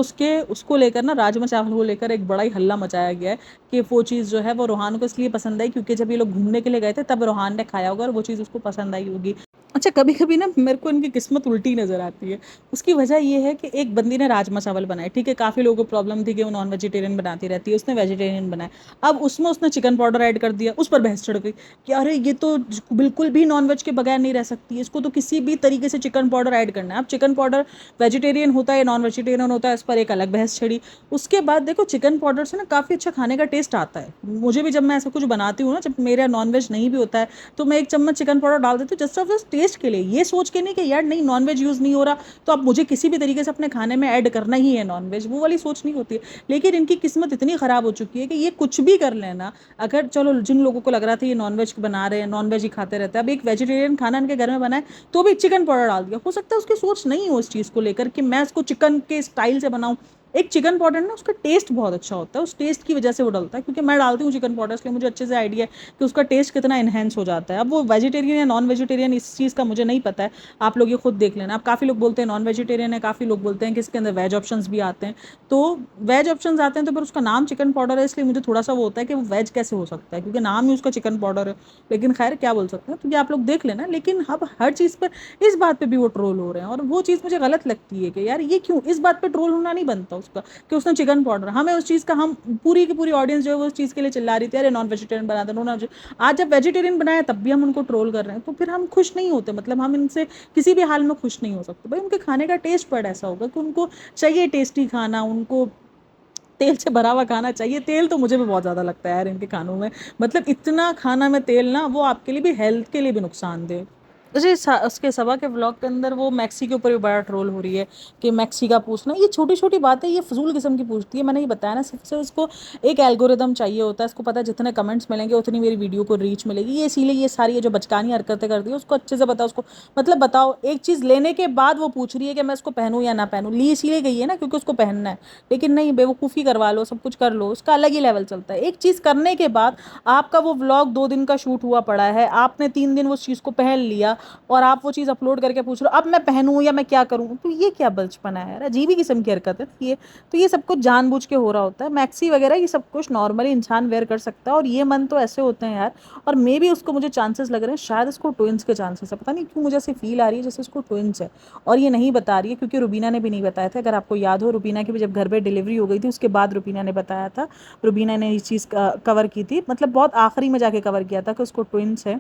उसको लेकर ना, राजमा चावल को लेकर एक बड़ा ही हल्ला मचाया गया है कि वो चीज़ जो है वो रोहान को इसलिए पसंद आई क्योंकि जब ये लोग घूमने के लिए गए थे तब रोहान ने खाया होगा और वो चीज़ उसको पसंद आई होगी। अच्छा, कभी कभी ना मेरे को इनकी किस्मत उल्टी नज़र आती है। उसकी वजह ये है कि एक बंदी ने राजमा चावल बनाए, ठीक है, काफ़ी लोगों को प्रॉब्लम थी कि वो नॉन वेजिटेरियन बनाती रहती है, उसने वेजिटेरियन बनाए। अब उसमें उसने चिकन पाउडर ऐड कर दिया, उस पर बहस चढ़ गई कि अरे ये तो बिल्कुल भी नॉन वेज के बगैर नहीं रह सकती है, इसको तो किसी भी तरीके से चिकन पाउडर ऐड करना है। अब चिकन पाउडर वेजिटेरियन होता है या नॉन वेजिटेरियन होता है, इस पर एक अलग बहस छड़ी। उसके बाद देखो, चिकन पाउडर से ना काफ़ी अच्छा खाने का टेस्ट आता है। मुझे भी जब मैं ऐसा कुछ बनाती हूँ ना, जब मेरा नॉन वेज नहीं भी होता है, तो मैं 1 चम्मच चिकन पाउडर डाल देती हूँ जस्ट ऑफ टेस्ट के लिए, ये सोच के नहीं कि यार नहीं नॉन वेज यूज़ नहीं हो रहा तो अब मुझे किसी भी तरीके से अपने खाने में ऐड करना ही है नॉन वेज, वो वाली सोच नहीं होती है। लेकिन इनकी किस्मत इतनी ख़राब हो चुकी है कि ये कुछ भी कर लेना। अगर चलो जिन लोगों को लग रहा था ये नॉन वेज बना रहे हैं, नॉन वेज ही खाते रहते हैं, अब एक वेजिटेरियन खाना इनके घर में बनाए तो भी चिकन पाउडर डाल दिया। हो सकता है उसकी सोच नहीं हो इस चीज़ को लेकर कि मैं इसको चिकन के स्टाइल से बनाऊँ, एक चिकन पाउडर ना उसका टेस्ट बहुत अच्छा होता है, उस टेस्ट की वजह से वो डलता है, क्योंकि मैं डालती हूँ चिकन पाउडर, इसलिए मुझे अच्छे से आइडिया है कि उसका टेस्ट कितना इन्हेंस हो जाता है। अब वो वेजिटेरियन या नॉन वेजिटेरियन इस चीज़ का मुझे नहीं पता है, आप लोग ये खुद देख लेना। अब काफ़ी लोग बोलते हैं नॉन वेजिटेरियन है, काफ़ी लोग बोलते हैं कि इसके अंदर वेज ऑप्शंस भी आते हैं, तो वेज ऑप्शंस आते हैं तो फिर उसका नाम चिकन पाउडर है, इसलिए मुझे थोड़ा सा वो होता है कि वो वेज कैसे हो सकता है, क्योंकि नाम ही उसका चिकन पाउडर है। लेकिन खैर क्या बोल सकते हैं, तो ये आप लोग देख लेना। लेकिन अब हर चीज़ पर इस बात पे भी वो ट्रोल हो रहे हैं, और वो चीज़ मुझे गलत लगती है कि यार ये क्यों, इस बात पे ट्रोल होना नहीं बनता उसका कि उसने चिकन पाउडर, हमें उस चीज़ का, हम पूरी की पूरी ऑडियंस जो है वो उस चीज़ के लिए चिल्ला रही थी अरे नॉन वेजिटेरियन बना दो, नॉन। आज जब वेजिटेरियन बनाया तब भी हम उनको ट्रोल कर रहे हैं, तो फिर हम खुश नहीं होते, मतलब हम इनसे किसी भी हाल में खुश नहीं हो सकते। भाई उनके खाने का टेस्ट पर ऐसा होगा कि उनको चाहिए टेस्टी खाना, उनको तेल से भरा हुआ खाना चाहिए। तेल तो मुझे भी बहुत ज़्यादा लगता है यार इनके खानों में, मतलब इतना खाना में तेल ना, वो आपके लिए भी, हेल्थ के लिए भी नुकसान दे। जी, उसके सभा के व्लॉग के अंदर वो मैक्सी के ऊपर भी बड़ा ट्रोल हो रही है कि मैक्सी का पूछना, ये छोटी छोटी बातें ये फजूल किस्म की पूछती है। मैंने ये बताया ना, सिर्फ से उसको एक एल्गोरिदम चाहिए होता है, उसको पता है जितने कमेंट्स मिलेंगे उतनी मेरी वीडियो को रीच मिलेगी, ये इसीलिए ये सारी ये जो बचकानी हरकतें करती है उसको अच्छे से बताओ उसको। मतलब बताओ, एक चीज़ लेने के बाद वो पूछ रही है कि मैं इसको पहनूं या ना पहनूं, ली इसीलिए गई है ना क्योंकि उसको पहनना है। लेकिन नहीं, बेवकूफ़ी करवा लो, सब कुछ कर लो, उसका अलग ही लेवल चलता है। एक चीज़ करने के बाद आपका वो व्लॉग 2 दिन का शूट हुआ पड़ा है, आपने 3 दिन उस चीज़ को पहन लिया, और आप वो चीज़ अपलोड करके पूछ रहे हो अब मैं पहनूं या मैं क्या करूं, तो ये क्या बचपना है यार, अजीब ही किस्म की हरकत है ये। तो ये सब कुछ जानबूझ के हो रहा होता है। मैक्सी वगैरह ये सब कुछ नॉर्मली इंसान वेयर कर सकता है, और ये मन तो ऐसे होते हैं यार। और मे भी उसको, मुझे चांसेस लग रहे हैं शायद इसको ट्विंस के चांसेस है, पता नहीं क्यों मुझे ऐसी फील आ रही है जैसे इसको ट्विंस है। और ये नहीं बता रही है क्योंकि रुबीना ने भी नहीं बताया था, अगर आपको याद हो, रुबीना की भी जब घर पे डिलीवरी हो गई थी उसके बाद रुबीना ने बताया था। रुबीना ने ये चीज़ कवर की थी, मतलब बहुत आखिरी में जाके कवर किया था कि उसको ट्विंस है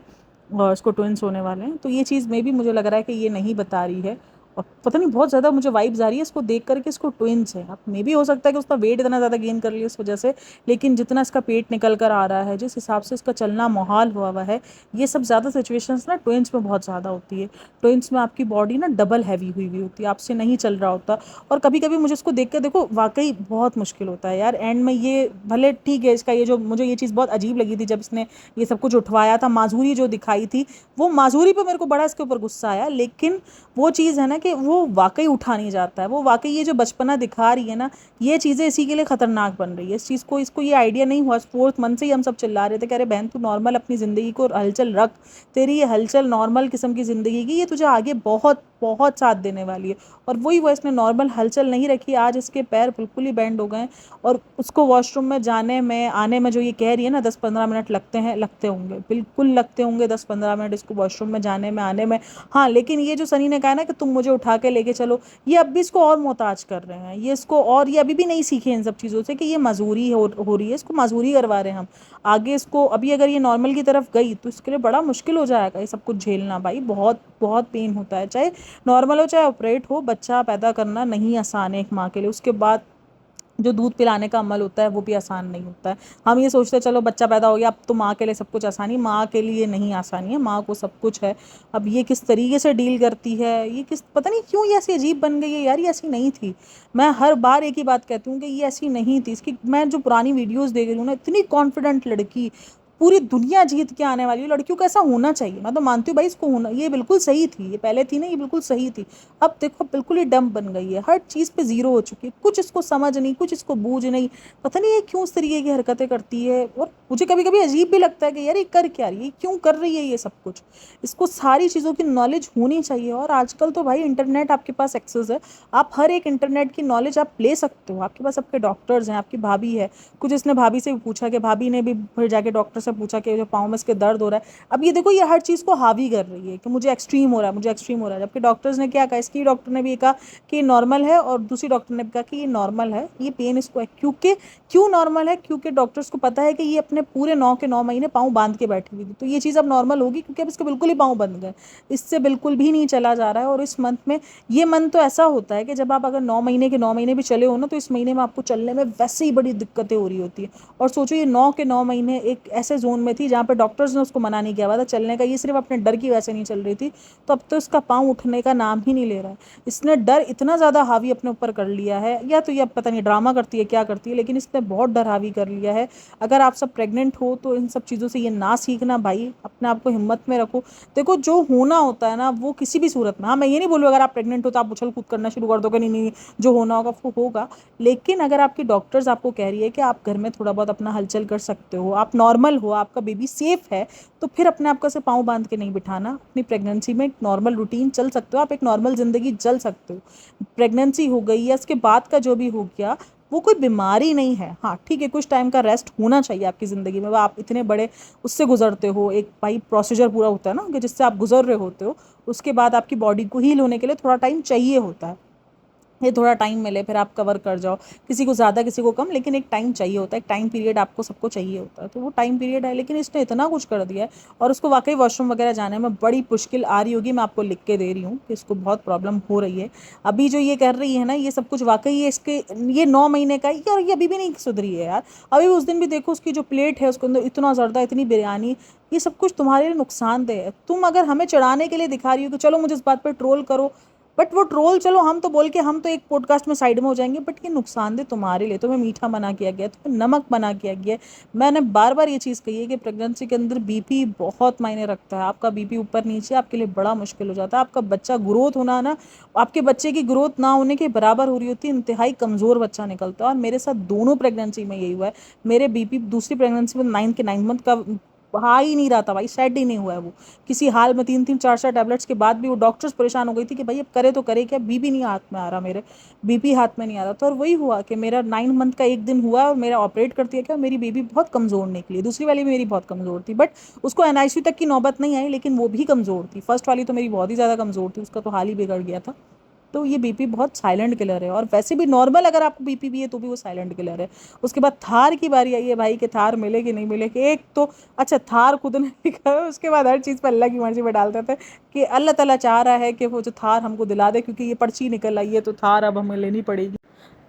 और उसको ट्विंस होने वाले हैं। तो ये चीज़ में भी मुझे लग रहा है कि ये नहीं बता रही है, और पता नहीं बहुत ज़्यादा मुझे वाइब्स आ रही है इसको देख करके, इसको ट्विंस है। अब मे भी हो सकता है कि उसका वेट इतना ज़्यादा गेन कर लिया इस वजह से, लेकिन जितना इसका पेट निकल कर आ रहा है, जिस हिसाब से इसका चलना मुहाल हुआ है, ये सब ज़्यादा सिचुएशंस ना ट्विंस में बहुत ज़्यादा होती है। ट्विंस में आपकी बॉडी ना डबल हैवी हुई हुई होती है, आपसे नहीं चल रहा होता। और कभी कभी मुझे इसको देख कर देखो वाकई बहुत मुश्किल होता है यार एंड में। ये भले ठीक है, इसका ये जो, मुझे ये चीज़ बहुत अजीब लगी थी जब इसने ये सब कुछ उठवाया था, माजूरी जो दिखाई थी, वो माजूरी पे मेरे को बड़ा इसके ऊपर गुस्सा आया। लेकिन वो चीज़ है ना कि वो वाकई उठा नहीं जाता है, वो वाकई ये जो बचपना दिखा रही है ना, ये चीज़ें इसी के लिए खतरनाक बन रही है। इस चीज़ को, इसको ये आइडिया नहीं हुआ, 4th मंथ से ही हम सब चिल्ला रहे थे कि अरे बहन तू नॉर्मल अपनी ज़िंदगी को हलचल रख, तेरी ये हलचल नॉर्मल किस्म की ज़िंदगी की, ये तुझे आगे बहुत बहुत साथ देने वाली है। और वही वो इसने नॉर्मल हलचल नहीं रखी, आज इसके पैर बिल्कुल ही बैंड हो गए। और उसको वॉशरूम में जाने में आने में जो ये कह रही है ना 10-15 मिनट लगते हैं, लगते होंगे, बिल्कुल लगते होंगे 10-15 मिनट इसको वॉशरूम में जाने में आने में। हाँ, लेकिन ये जो सनी ने कहा ना कि तुम मुझे उठा के लेके चलो, ये अब भी इसको और मोहताज कर रहे हैं, ये इसको, और ये अभी भी नहीं सीखे इन सब चीज़ों से कि ये मजूरी हो रही है, इसको मजूरी करवा रहे हैं हम। आगे इसको, अभी अगर ये नॉर्मल की तरफ गई तो इसके लिए बड़ा मुश्किल हो जाएगा ये सब कुछ झेलना भाई, बहुत बहुत पेन होता है। चाहे नॉर्मल हो चाहे ऑपरेट हो, बच्चा पैदा करना नहीं आसान है एक माँ के लिए। उसके बाद जो दूध पिलाने का अमल होता है वो भी आसान नहीं होता है। हम ये सोचते हैं चलो बच्चा पैदा हो गया अब तो माँ के लिए सब कुछ आसानी, माँ के लिए नहीं आसानी है, माँ को सब कुछ है। अब ये किस तरीके से डील करती है, ये किस, पता नहीं क्यों ये ऐसी अजीब बन गई है यार, ये ऐसी नहीं थी। मैं हर बार एक ही बात कहती हूँ कि ये ऐसी नहीं थी। इसकी मैं जो पुरानी वीडियोज़ देख रही हूँ ना, इतनी कॉन्फिडेंट लड़की, पूरी दुनिया जीत के आने वाली लड़कियों को ऐसा होना चाहिए। मैं तो मानती हूँ भाई इसको होना, ये बिल्कुल सही थी, ये पहले थी ना, ये बिल्कुल सही थी। अब देखो बिल्कुल ही डंप बन गई है, हर चीज़ पे ज़ीरो हो चुकी है, कुछ इसको समझ नहीं, कुछ इसको बूझ नहीं। पता नहीं ये क्यों इस तरीके की हरकतें करती है। और मुझे कभी कभी अजीब भी लगता है कि यार ये कर क्या रही है, क्यों कर रही है ये सब कुछ। इसको सारी चीज़ों की नॉलेज होनी चाहिए। और आजकल तो भाई इंटरनेट आपके पास एक्सेस है, आप हर एक इंटरनेट की नॉलेज आप ले सकते हो। आपके पास आपके डॉक्टर्स हैं, आपकी भाभी है, कुछ इसने भाभी से भी पूछा कि भाभी ने भी फिर जाके डॉक्टर से पूछा कि जो पाँव में इसके दर्द हो रहा है। अब ये देखो ये हर चीज़ को हावी कर रही है कि मुझे एक्सट्रीम हो रहा है, मुझे एक्सट्रीम हो रहा है, जबकि डॉक्टर्स ने क्या कहा, इसकी डॉक्टर ने भी कहा कि ये नॉर्मल है, और दूसरी डॉक्टर ने भी कहा कि ये नॉर्मल है, ये पेन इसको है। क्योंकि क्यों नॉर्मल है, क्योंकि डॉक्टर्स को पता है कि ये अपने पूरे 9 के 9 महीने पाँव बांध के बैठी हुई थी, तो ये चीज़ अब नॉर्मल होगी क्योंकि अब इसके बिल्कुल ही पाँव बंद गए, इससे बिल्कुल भी नहीं चला जा रहा है। और इस मंथ में ये मंथ तो ऐसा होता है कि जब आप अगर 9 महीने के 9 महीने भी चले हो ना, तो इस महीने में आपको चलने में वैसे ही बड़ी दिक्कतें हो रही होती है। और सोचो ये 9 के 9 महीने एक ऐसे जोन में थी जहाँ पे डॉक्टर्स ने उसको मना नहीं किया हुआ था चलने का, ये सिर्फ अपने डर की वजह से नहीं चल रही थी, तो अब तो इसका पाँव उठने का नाम ही नहीं ले रहा है। इसने डर इतना ज़्यादा हावी अपने ऊपर कर लिया है, या तो ये अब पता नहीं ड्रामा करती है क्या करती है, लेकिन इसने बहुत डर हावी कर लिया है। अगर आप सब प्रेग्नेंट हो तो इन सब चीज़ों से ये ना सीखना भाई, अपने आप को हिम्मत में रखो। देखो जो होना होता है ना वो किसी भी सूरत में, हाँ मैं ये नहीं बोलूँ अगर आप प्रेग्नेंट हो तो आप उछल कूद करना शुरू कर दोगे, नहीं नहीं, जो होना होगा वो होगा। लेकिन अगर आपकी डॉक्टर्स आपको कह रही है कि आप घर में थोड़ा बहुत अपना हलचल कर सकते हो, आप नॉर्मल हो, आपका बेबी सेफ है, तो फिर अपने आप को से पाँव बांध के नहीं बिठाना। अपनी प्रेगनेंसी में एक नॉर्मल रूटीन चल सकते हो, आप एक नॉर्मल ज़िंदगी चल सकते हो। प्रेगनेंसी हो गई या उसके बाद का जो भी हो गया वो कोई बीमारी नहीं है। हाँ ठीक है, कुछ टाइम का रेस्ट होना चाहिए आपकी ज़िंदगी में, आप इतने बड़े उससे गुजरते हो, एक भाई प्रोसीजर पूरा होता है ना कि जिससे आप गुजर रहे होते हो, उसके बाद आपकी बॉडी को हील होने के लिए थोड़ा टाइम चाहिए होता है। ये थोड़ा टाइम मिले फिर आप कवर कर जाओ, किसी को ज़्यादा किसी को कम, लेकिन एक टाइम चाहिए होता है, एक टाइम पीरियड आपको सबको चाहिए होता है, तो वो टाइम पीरियड है। लेकिन इसने इतना कुछ कर दिया है और उसको वाकई वॉशरूम वगैरह जाने में बड़ी मुश्किल आ रही होगी, मैं आपको लिख के दे रही हूँ कि इसको बहुत प्रॉब्लम हो रही है। अभी जो ये कर रही है ना ये सब कुछ वाकई ये इसके ये 9 महीने का ही, और ये अभी भी नहीं सुधरी है यार। अभी उस दिन भी देखो उसकी जो प्लेट है उसके अंदर इतना ज़्यादा, इतनी बिरयानी, ये सब कुछ तुम्हारे लिए नुकसानदेह है। तुम अगर हमें चढ़ाने के लिए दिखा रही हो कि चलो मुझे इस बात पर ट्रोल करो, बट वो ट्रोल चलो हम तो बोल के हम तो एक पॉडकास्ट में साइड में हो जाएंगे, बट ये नुकसानदेह तुम्हारे लिए। तुम्हें मीठा मना किया गया, तुम्हें नमक मना किया गया। मैंने बार बार ये चीज़ कही है कि प्रेगनेंसी के अंदर बीपी बहुत मायने रखता है। आपका बीपी ऊपर नीचे आपके लिए बड़ा मुश्किल हो जाता है। आपका बच्चा ग्रोथ होना ना, आपके बच्चे की ग्रोथ ना होने के बराबर हो रही होती है, इंतहाई कमज़ोर बच्चा निकलता है। और मेरे साथ दोनों प्रेगनेंसी में यही हुआ है। मेरे बीपी दूसरी प्रेगनेंसी में 9 मंथ का आ ही नहीं रहा था भाई, सेट ही नहीं हुआ है वो किसी हाल में। 3-3 4-4 टैबलेट्स के बाद भी वो डॉक्टर्स परेशान हो गई थी कि भाई अब करे तो करे क्या, बीपी नहीं हाथ में आ रहा, मेरे बीपी हाथ में नहीं आ रहा था। और वही हुआ कि मेरा 9 मंथ का एक दिन हुआ और मेरा ऑपरेट कर दिया गया, मेरी बेबी बहुत कमज़ोर निकली। दूसरी वाली मेरी बहुत कमज़ोर थी, बट उसको एनआईसीयू तक की नौबत नहीं आई, लेकिन वो भी कमज़ोर थी। फर्स्ट वाली तो मेरी बहुत ही ज़्यादा कमज़ोर थी, उसका तो हाल ही बिगड़ गया था। तो ये बीपी बहुत साइलेंट किलर है, और वैसे भी नॉर्मल अगर आपको बीपी भी है तो भी वो साइलेंट किलर है। उसके बाद थार की बारी आई है भाई कि थार मिले कि नहीं मिले, कि एक तो अच्छा थार खुद ने लिखा है, उसके बाद हर चीज़ पर अल्लाह की मर्जी में डालते थे कि अल्लाह ताला चाह रहा है कि वो जो थार हमको दिला दे, क्योंकि ये पर्ची निकल आई है तो थार अब हमें लेनी पड़ेगी।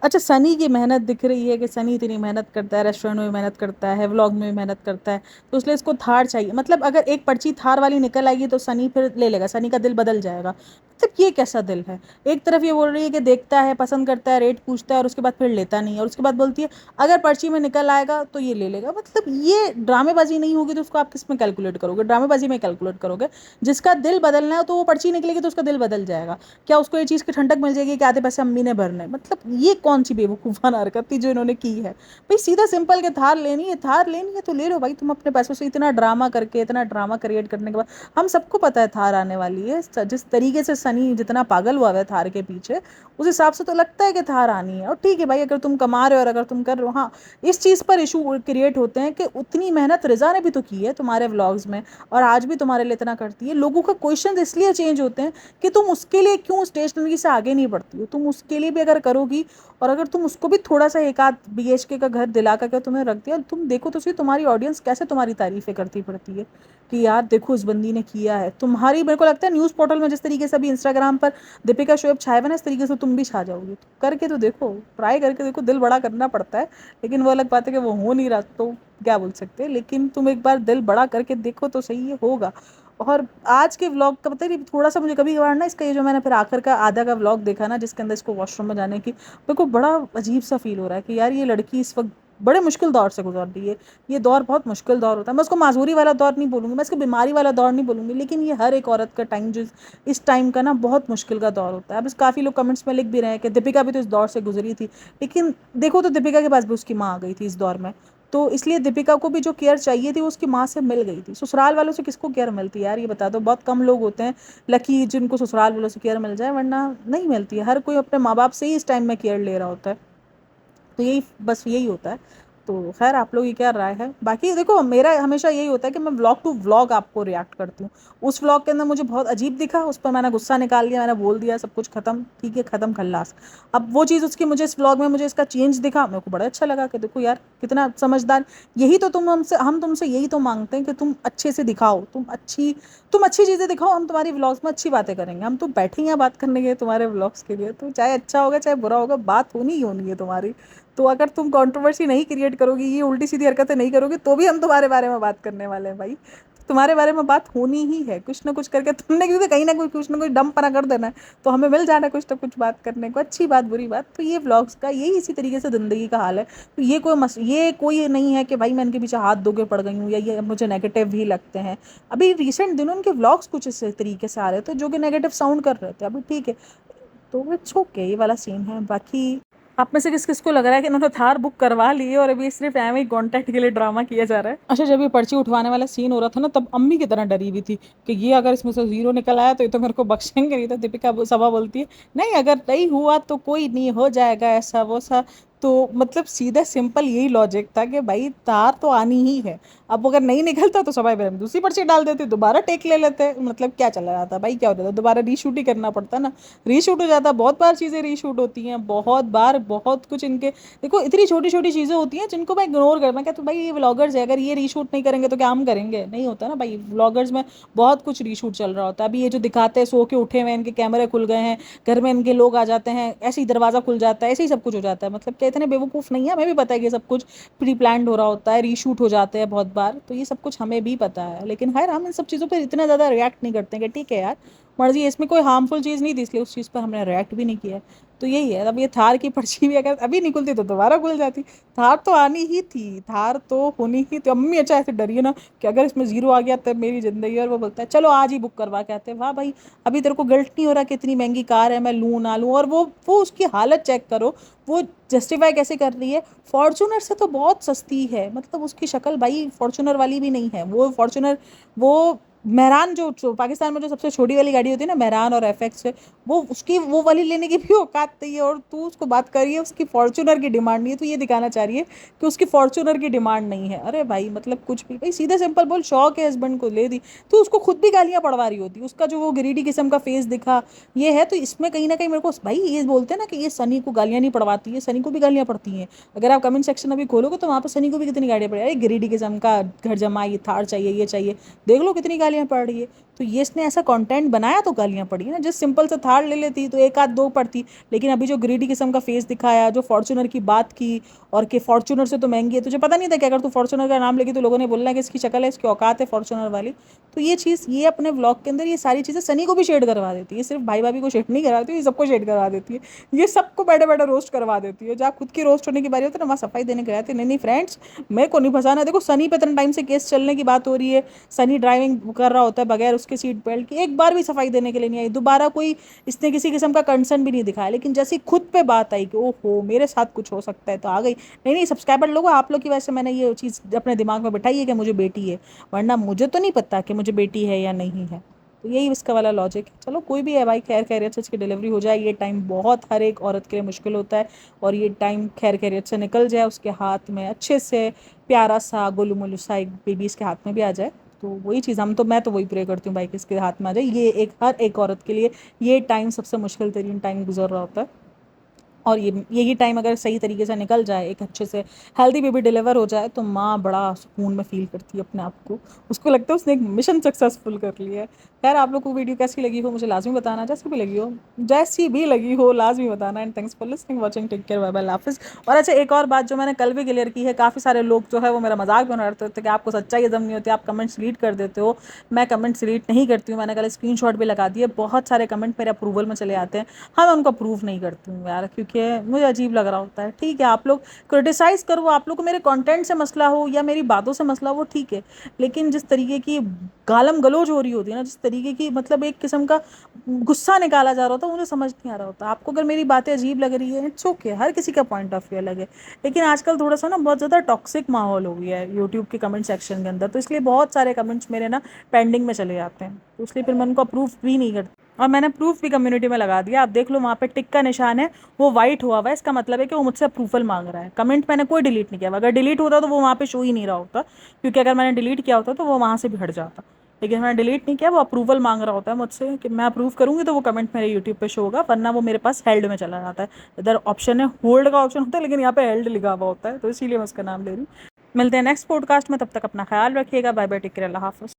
अच्छा सनी की मेहनत दिख रही है कि सनी इतनी मेहनत करता है, रेस्टोरेंट में मेहनत करता है, व्लॉग में मेहनत करता है, तो इसलिए इसको थार चाहिए। मतलब अगर एक पर्ची थार वाली निकल आएगी तो सनी फिर ले लेगा, सनी का दिल बदल जाएगा। मतलब ये कैसा दिल है। एक तरफ ये बोल रही है कि देखता है, पसंद करता है, रेट पूछता है, और उसके बाद फिर लेता नहीं है, और उसके बाद बोलती है अगर पर्ची में निकल आएगा तो ये ले लेगा। मतलब ये ड्रामेबाजी नहीं होगी तो उसको आप किस में कैलकुलेट करोगे, ड्रामेबाजी में कैलकुलेट करोगे। जिसका दिल बदलना है तो वो पर्ची निकलेगी तो उसका दिल बदल जाएगा। क्या उसको ये चीज़ की ठंडक मिल जाएगी कि आधे पैसे अम्मी ने भरने। मतलब ये कौन सी बेवकूफ़ाना हरकत थी जो इन्होंने की है। भाई सीधा सिंपल के थार लेनी है, थार लेनी है तो ले लो भाई, तुम अपने पैसों से। इतना ड्रामा करके, इतना ड्रामा क्रिएट करने के बाद हम सबको पता है थार आने वाली है। जिस तरीके से सनी जितना पागल हुआ है थार के पीछे, उस हिसाब से तो लगता है कि थार आनी है। और ठीक है भाई, अगर तुम कमा रहे हो और अगर तुम कर रहे हो, हाँ इस चीज़ पर इशू क्रिएट होते हैं कि उतनी मेहनत रिजा ने भी तो की है तुम्हारे व्लॉग्स में, और आज भी तुम्हारे लिए इतना करती है। लोगों का क्वेश्चन इसलिए चेंज होते हैं कि तुम उसके लिए क्यों स्टेशनरी से आगे नहीं बढ़ती हो। तुम उसके लिए भी अगर करोगी, और अगर तुम उसको भी थोड़ा सा एक आध BHK का घर दिला करके तुम्हें रख दिया, तुम देखो तो सही तुम्हारी ऑडियंस कैसे तुम्हारी तारीफें करती पड़ती है कि यार देखो उस बंदी ने किया है। तुम्हारी मेरे को लगता है न्यूज़ पोर्टल में जिस तरीके से अभी इंस्टाग्राम पर दीपिका शोएब छाए हुए ना, इस तरीके से तुम भी छा जाओगी। तो करके तो देखो, ट्राई करके देखो। दिल बड़ा करना पड़ता है, लेकिन वो अलग बात है कि वो हो नहीं रहा तो क्या बोल सकते हैं। लेकिन तुम एक बार दिल बड़ा करके देखो तो सही है, होगा। और आज के व्लॉग का पता नहीं, थोड़ा सा मुझे कभी कभार ना इसका ये जो मैंने फिर आखिर का आधा का व्लॉग देखा ना जिसके अंदर इसको वॉशरूम में जाने की, मेरे को बड़ा अजीब सा फील हो रहा है कि यार ये लड़की इस वक्त बड़े मुश्किल दौर से गुजर रही है। ये दौर बहुत मुश्किल दौर होता है। मैं उसको माजूरी वाला दौर नहीं बोलूँगी, मैं इसको बीमारी वाला दौर नहीं बोलूँगी, लेकिन ये हर एक औरत का टाइम जो इस टाइम का ना बहुत मुश्किल का दौर होता है। अब काफ़ी लोग कमेंट्स में लिख भी रहे हैं कि दीपिका भी तो इस दौर से गुजरी थी, लेकिन देखो तो दीपिका के पास भी उसकी माँ आ गई थी इस दौर में, तो इसलिए दीपिका को भी जो केयर चाहिए थी वो उसकी माँ से मिल गई थी। ससुराल वालों से किसको केयर मिलती है यार, ये बता दो। बहुत कम लोग होते हैं लकी जिनको ससुराल वालों से केयर मिल जाए, वरना नहीं मिलती है। हर कोई अपने माँ बाप से ही इस टाइम में केयर ले रहा होता है। तो यही बस यही होता है। तो खैर आप लोग की क्या राय है। बाकी देखो मेरा हमेशा यही होता है कि मैं व्लॉग टू व्लॉग आपको रिएक्ट करती हूँ। उस व्लॉग के अंदर मुझे बहुत अजीब दिखा, उस पर मैंने गुस्सा निकाल दिया, मैंने बोल दिया सब कुछ खत्म, ठीक है खत्म खल्लास। अब वो चीज़ उसकी मुझे इस व्लॉग में मुझे इसका चेंज दिखा, मेरे को बड़ा अच्छा लगा कि देखो यार कितना समझदार। यही तो हम तुमसे यही तो मांगते हैं कि तुम अच्छे से दिखाओ, तुम अच्छी चीज़ें दिखाओ। हम तुम्हारी व्लॉग्स में अच्छी बातें करेंगे, हम तो बैठे हैं बात करने के तुम्हारे व्लॉग्स के लिए। तो चाहे अच्छा होगा चाहे बुरा होगा, बात होनी ही होनी है तुम्हारी। तो अगर तुम कंट्रोवर्सी नहीं क्रिएट करोगी, ये उल्टी सीधी हरकतें नहीं करोगी, तो भी हम तुम्हारे बारे में बात करने वाले हैं भाई। तुम्हारे बारे में बात होनी ही है कुछ ना कुछ करके, तुमने क्योंकि कहीं ना कुछ ना कुछ डंप पना कर देना है, तो हमें मिल जाना है कुछ ना कुछ बात करने को, अच्छी बात बुरी बात। तो ये व्लॉग्स का यही इसी तरीके से ज़िंदगी का हाल है। तो ये कोई नहीं है कि भाई मैं इनके पीछे हाथ धो के पड़ गई हूँ, या ये मुझे नेगेटिव भी लगते हैं। अभी रिसेंट दिनों उनके व्लॉग्स कुछ इस तरीके से आ रहे थे जो कि नेगेटिव साउंड कर रहे थे, अभी ठीक है, तो इट्स ओके, ये वाला सीन है। बाकी आप में से किस किस को लग रहा है कि इन्होंने थार बुक करवा ली है और अभी सिर्फ एम ही कॉन्टैक्ट के लिए ड्रामा किया जा रहा है? अच्छा, जब ये पर्ची उठवाने वाला सीन हो रहा था ना, तब अम्मी की तरह डरी हुई थी कि ये अगर इसमें से 0 निकल आया तो ये तो मेरे को बख्शेंगे नहीं। तो दीपिका सभा बोलती है नहीं, अगर नहीं हुआ तो कोई नहीं, हो जाएगा ऐसा वो सा। तो मतलब सीधा सिंपल यही लॉजिक था कि भाई तार तो आनी ही है। अब अगर नहीं निकलता तो सबाई में दूसरी पर्ची डाल देते, दोबारा टेक ले लेते। मतलब क्या चला रहा था भाई, क्या होता था, दोबारा रीशूट ही करना पड़ता ना। रीशूट हो जाता, बहुत बार चीज़ें रीशूट होती हैं, बहुत बार बहुत कुछ इनके। देखो इतनी छोटी छोटी चीज़ें होती हैं जिनको मैं इग्नोर कर, मैं कहता हूँ भाई ये व्लॉगर्स है, अगर ये रीशूट नहीं करेंगे तो क्या हम करेंगे? नहीं होता ना भाई, व्लॉगर्स में बहुत कुछ रीशूट चल रहा होता है। अभी ये जो दिखाते हैं सो के उठे हुए, इनके कैमरे खुल गए हैं, घर में इनके लोग आ जाते हैं, ऐसे ही दरवाज़ा खुल जाता है, ऐसे ही सब कुछ हो जाता है। मतलब क्या इतने बेवकूफ़ नहीं है, हमें भी पता है कि सब कुछ प्री प्लान्ड हो रहा होता है, रीशूट हो जाते हैं बहुत बार, तो ये सब कुछ हमें भी पता है। लेकिन खैर हम इन सब चीज़ों पर इतना ज़्यादा रिएक्ट नहीं करते हैं कि ठीक है यार मर्जी है, इसमें कोई हार्मफुल चीज़ नहीं थी, इसलिए उस चीज़ पर हमने रिएक्ट भी नहीं किया। तो यही है। अब ये थार की पर्ची भी अगर अभी नहीं खुलती तो दोबारा खुल जाती। थार तो आनी ही थी, थार तो होनी ही। तो अम्मी अच्छा ऐसे डरी है ना कि अगर इसमें 0 आ गया तब मेरी ज़िंदगी। और वो बोलता है चलो आज ही बुक करवा के आते हैं। वाह भाई, अभी तेरे को गिल्ट नहीं हो रहा कि इतनी महंगी कार है, मैं लूँ ना लूँ? और वो उसकी हालत चेक करो, वो जस्टिफाई कैसे कर रही है। फॉर्चूनर से तो बहुत सस्ती है, मतलब उसकी शक्ल भाई फॉर्चूनर वाली भी नहीं है। वो फॉर्चूनर, वो मेहरान जो पाकिस्तान में जो सबसे छोटी वाली गाड़ी होती है ना, मेहरान और एफएक्स है, वो उसकी वो वाली लेने की भी औकात नहीं है। और तू उसको बात कर रही है उसकी फॉर्चूनर की डिमांड नहीं है, तो ये दिखाना चाह रही है कि उसकी फॉर्चूनर की डिमांड नहीं है। अरे भाई मतलब कुछ भी भाई, सीधा सिंपल बोल, शौक है हस्बैंड को ले दी, तो उसको खुद भी गालियां पड़वा रही होती। उसका जो वो ग्रीडी किस्म का फेस दिखा ये है, तो इसमें कहीं ना कहीं मेरे को भाई ये बोलते हैं ना कि ये सनी को गालियां नहीं पड़वाती है, सनी को भी गालियां पड़ती हैं। अगर आप कमेंट सेक्शन अभी खोलोगे तो वहाँ पर सनी को भी कितनी गालियां पड़ी, अरे ग्रीडी किस्म का घर जमा, ये थार चाहिए, ये चाहिए, देख लो कितनी गालियां पड़ रही है। तो ये इसने ऐसा कंटेंट बनाया तो गालियां पड़ी ना। जिस सिंपल से थार ले लेती तो एक आध दो पड़ती, लेकिन अभी जो ग्रीडी किस्म का फेस दिखाया, जो फॉर्चूनर की बात की, और कि फॉर्चूनर से तो महंगी है, तुझे पता नहीं था कि अगर तू फॉर्चूनर का नाम लेगी तो लोगों ने बोलना है कि इसकी शक्ल है, इसकी औकात है फॉर्चूनर वाली। तो ये चीज़ ये अपने व्लॉग के अंदर ये सारी चीज़ें सनी को भी शेड करवा देती है, सिर्फ भाई भाभी को शेड नहीं करवाती, ये सबको शेड करवा देती है। ये सबको बैठे बैठे रोस्ट करवा देती है। जहाँ खुद की रोस्ट होने की बारी होती है ना, वहाँ सफाई देने के आती है। नहीं नहीं फ्रेंड्स, मेरे को नहीं फंसाना। देखो सनी पे इतना टाइम से केस चलने की बात हो रही है, सनी ड्राइविंग कर रहा होता है बगैर उसके सीट बेल्ट की, एक बार भी सफाई देने के लिए नहीं आई, दोबारा कोई इसने किसी किस्म का कंसर्न भी नहीं दिखाया। लेकिन जैसे खुद पे बात आई कि ओहो मेरे साथ कुछ हो सकता है, तो आ गई। नहीं नहीं सब्सक्राइबर लोगों, आप लोग की वजह से मैंने ये चीज़ अपने दिमाग में बैठाई है कि मुझे बेटी है, वरना मुझे तो नहीं पता कि मुझे बेटी है या नहीं है। तो यही इसका वाला लॉजिक है। चलो कोई भी है भाई, खैर खैरियत से इसकी डिलीवरी हो जाए। ये टाइम बहुत हर एक औरत के लिए मुश्किल होता है, और ये टाइम खैर खैरियत से निकल जाए, उसके हाथ में अच्छे से प्यारा सा गोलू मोलू सा एक बेबी इसके हाथ में भी आ जाए। तो वही चीज़ मैं तो वही प्रे करती हूँ भाई कि इसके हाथ में आ जाए। ये एक हर एक औरत के लिए ये टाइम सबसे मुश्किल तरीन टाइम गुजर रहा होता है। और ये यही टाइम अगर सही तरीके से निकल जाए, एक अच्छे से हेल्दी बेबी डिलीवर हो जाए, तो माँ बड़ा सुकून में फील करती है अपने आप को। उसको लगता है उसने एक मिशन सक्सेसफुल कर लिया है। खैर आप लोग को वीडियो कैसी लगी हो मुझे लाजमी बताना, जैसी भी लगी हो लाजमी बताना। And thanks for listening watching, take care, bye bye, हाफिज़। और अच्छा एक और बात जो मैंने कल भी क्लियर की है, काफ़ी सारे लोग जो है वो मेरा मजाक बना रहे थे कि आपको सच्चाई हजम नहीं होती, आप कमेंट्स रीड कर देते हो। मैं कमेंट्स रीड नहीं करती हूँ, मैंने कल स्क्रीनशॉट भी लगा दिए। बहुत सारे कमेंट मेरे अप्रूवल में चले आते हैं, हाँ मैं उनको अप्रूव नहीं करती हूँ यार, क्योंकि मुझे अजीब लग रहा होता है। ठीक है आप लोग क्रिटिसाइज़ करो, आप लोग को मेरे कंटेंट से मसला हो या मेरी बातों से मसला हो, ठीक है। लेकिन जिस तरीके की गालम गलोच हो रही होती है ना, जिस तरीके की मतलब एक किस्म का गुस्सा निकाला जा रहा होता है, मुझे समझ नहीं आ रहा होता। आपको अगर मेरी बातें अजीब लग रही है, इट्स ओके, हर किसी का पॉइंट ऑफ व्यू अलग है। लेकिन आजकल थोड़ा सा ना बहुत ज़्यादा टॉक्सिक माहौल हो गया है यूट्यूब के कमेंट सेक्शन के अंदर, तो इसलिए बहुत सारे कमेंट्स मेरे ना पेंडिंग में चले जाते हैं, तो इसलिए फिर मैं उनको अप्रूव भी नहीं करती। और मैंने प्रूफ भी कम्युनिटी में लगा दिया, आप देख लो वहाँ पे टिक का निशान है, वो वाइट हुआ हुआ है, इसका मतलब है कि वो मुझसे अप्रूवल मांग रहा है। कमेंट मैंने कोई डिलीट नहीं किया, अगर डिलीट होता तो वो वहाँ पे शो ही नहीं रहा होता, क्योंकि अगर मैंने डिलीट किया होता तो वो वहाँ से भी हट जाता। लेकिन मैंने डिलीट नहीं किया, वो अप्रूवल मांग रहा होता है मुझसे कि मैं अप्रूव करूँगी तो वो कमेंट मेरे यूट्यूब पे शो होगा, वरना वो मेरे पास हेल्ड में चला जाता है। इधर ऑप्शन है होल्ड का ऑप्शन होता है, लेकिन यहाँ पे हेल्ड लिखा हुआ होता है, तो इसीलिए मैं उसका नाम ले रही हूँ। मिलते हैं नेक्स्ट पॉडकास्ट में, तब तक अपना ख्याल रखिएगा। बाय बाय, टेक केयर, अल्लाह हाफ़िज़।